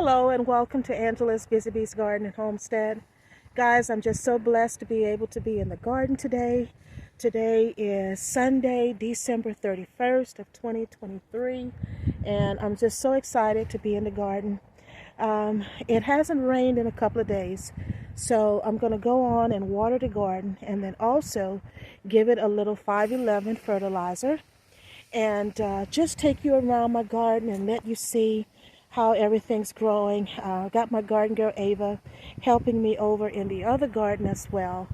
Hello and welcome to Angela's Busy Bees Garden and Homestead. Guys, I'm just so blessed to be able to be in the garden today. Today is Sunday, December 31st of 2023, and I'm just so excited to be in the garden. It hasn't rained in a couple of days, so I'm going to go on and water the garden and then also give it a little 511 fertilizer and just take you around my garden and let you see how everything's growing. Got my garden girl Ava helping me over in the other garden as well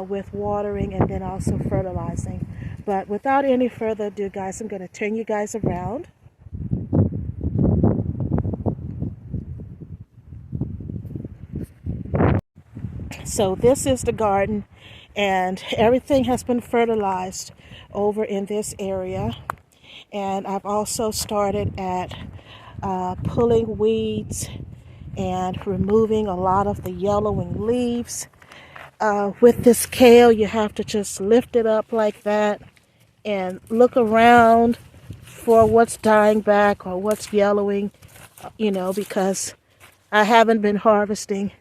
with watering and then also fertilizing. But without any further ado, guys, I'm going to turn you guys around. So this is the garden, and everything has been fertilized over in this area. And I've also started at pulling weeds and removing a lot of the yellowing leaves. With this kale, you have to just lift it up like that and look around for what's dying back or what's yellowing, because I haven't been harvesting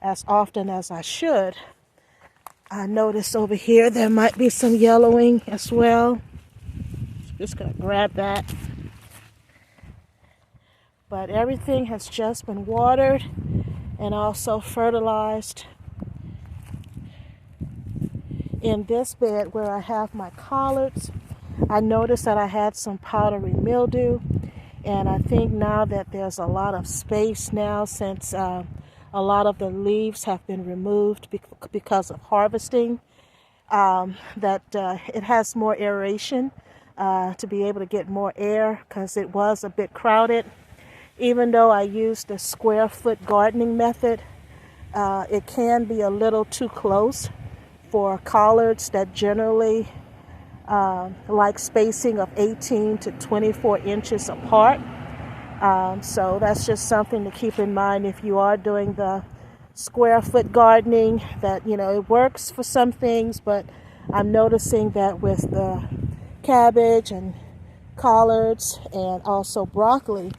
as often as I should. I noticed over here there might be some yellowing as well. Just gonna grab that. But everything has just been watered and also fertilized. In this bed where I have my collards, I noticed that I had some powdery mildew, and I think now that there's a lot of space now since a lot of the leaves have been removed because of harvesting, that it has more aeration to be able to get more air, because it was a bit crowded. Even though I used the square foot gardening method, it can be a little too close for collards that generally like spacing of 18 to 24 inches apart. So that's just something to keep in mind if you are doing the square foot gardening, that it works for some things, but I'm noticing that with the cabbage and collards and also broccoli,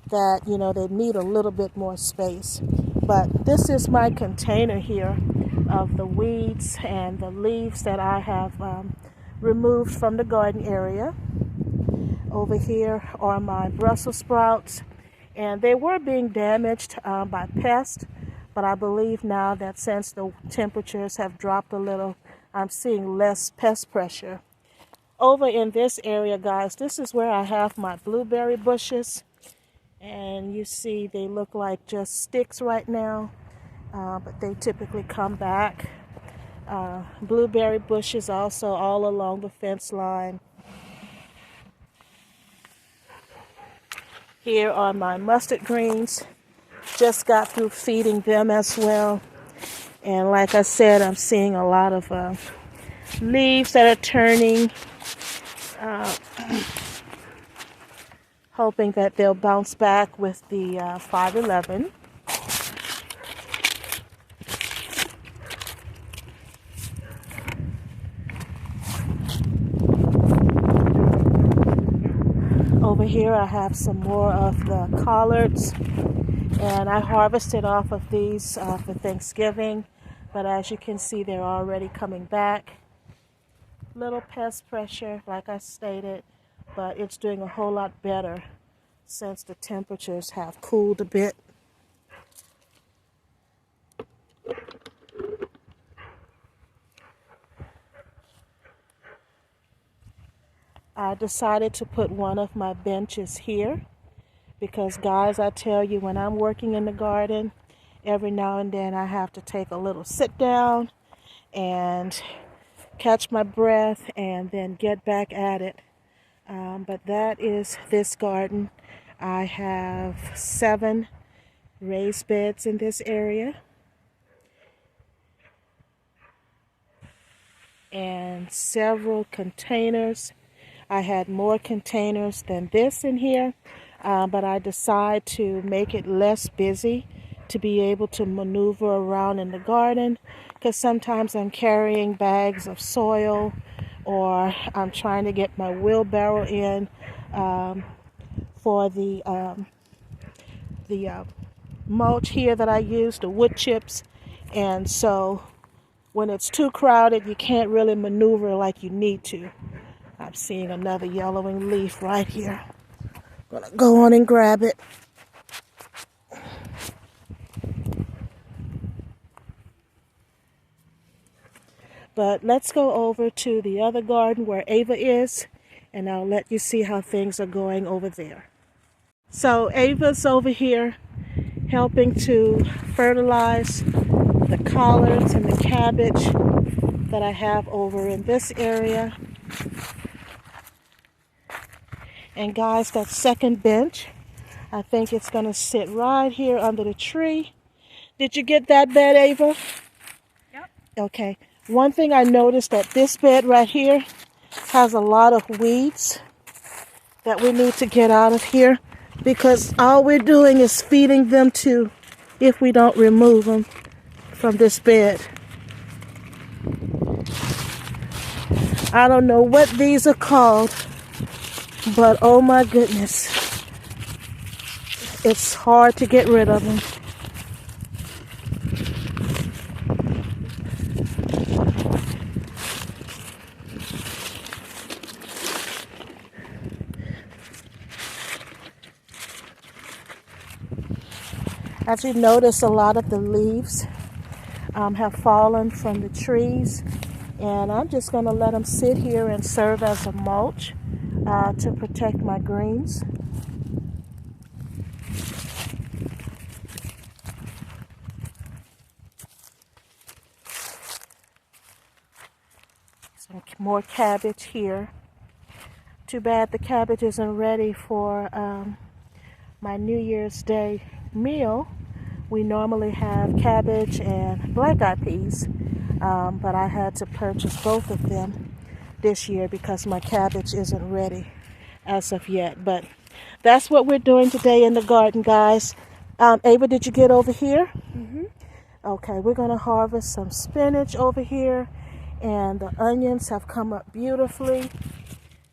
that they need a little bit more space. But this is my container here of the weeds and the leaves that I have removed from the garden area. Over here are my Brussels sprouts, and they were being damaged by pests, but I believe now that since the temperatures have dropped a little, I'm seeing less pest pressure. Over in this area, guys, this is where I have my blueberry bushes. And you see they look like just sticks right now, but they typically come back. Blueberry bushes also all along the fence line. Here are my mustard greens. Just got through feeding them as well. And like I said, I'm seeing a lot of leaves that are turning. Hoping that they'll bounce back with the 511. Over here I have some more of the collards, and I harvested off of these for Thanksgiving, but as you can see, they're already coming back. Little pest pressure, like I stated, but it's doing a whole lot better since the temperatures have cooled a bit. I decided to put one of my benches here because, guys, I tell you, when I'm working in the garden, every now and then I have to take a little sit down and catch my breath and then get back at it. But that is this garden. I have 7 raised beds in this area and several containers. I had more containers than this in here, but I decided to make it less busy to be able to maneuver around in the garden, because sometimes I'm carrying bags of soil or I'm trying to get my wheelbarrow in for the mulch here that I use, the wood chips. And so when it's too crowded, you can't really maneuver like you need to. I'm seeing another yellowing leaf right here. I'm gonna go on and grab it. But let's go over to the other garden where Ava is, and I'll let you see how things are going over there. So Ava's over here helping to fertilize the collards and the cabbage that I have over in this area. And guys, that second bench, I think it's going to sit right here under the tree. Did you get that bed, Ava? Yep. Okay. One thing I noticed that this bed right here has a lot of weeds that we need to get out of here, because all we're doing is feeding them to if we don't remove them from this bed. I don't know what these are called, but oh my goodness, it's hard to get rid of them. As you notice, a lot of the leaves have fallen from the trees, and I'm just going to let them sit here and serve as a mulch to protect my greens. Some more cabbage here. Too bad the cabbage isn't ready for my New Year's Day meal. We normally have cabbage and black-eyed peas, but I had to purchase both of them this year because my cabbage isn't ready as of yet. But that's what we're doing today in the garden, guys. Ava, did you get over here? Mm-hmm. Okay, we're going to harvest some spinach over here, and the onions have come up beautifully.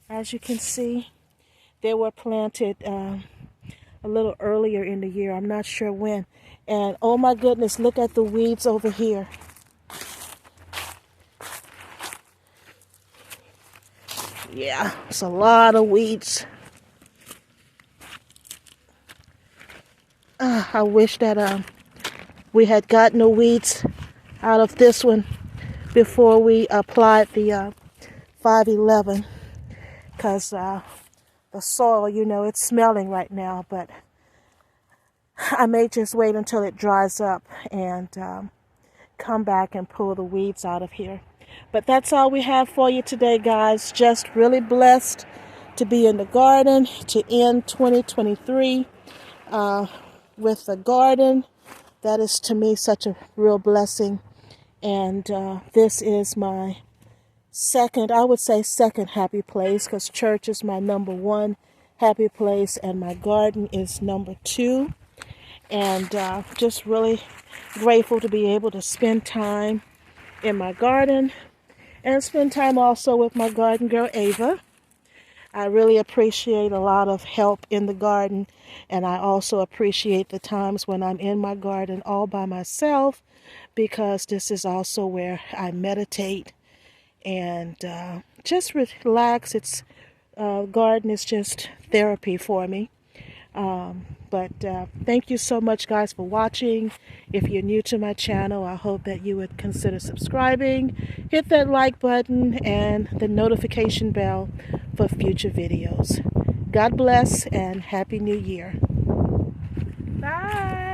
As you can see, they were planted a little earlier in the year. I'm not sure when. And oh my goodness, look at the weeds over here. Yeah, it's a lot of weeds. I wish that we had gotten the weeds out of this one before we applied the 511, because the soil, you know, it's smelling right now, but I may just wait until it dries up and come back and pull the weeds out of here. But that's all we have for you today, guys. Just really blessed to be in the garden, to end 2023 with the garden. That is, to me, such a real blessing. And this is my second happy place, because church is my number one happy place and my garden is number two. And just really grateful to be able to spend time in my garden and spend time also with my garden girl, Ava. I really appreciate a lot of help in the garden, and I also appreciate the times when I'm in my garden all by myself, because this is also where I meditate and just relax. It's garden is just therapy for me. But thank you so much, guys, for watching. If you're new to my channel, I hope that you would consider subscribing, hit that like button and the notification bell for future videos. God bless and Happy New Year. Bye.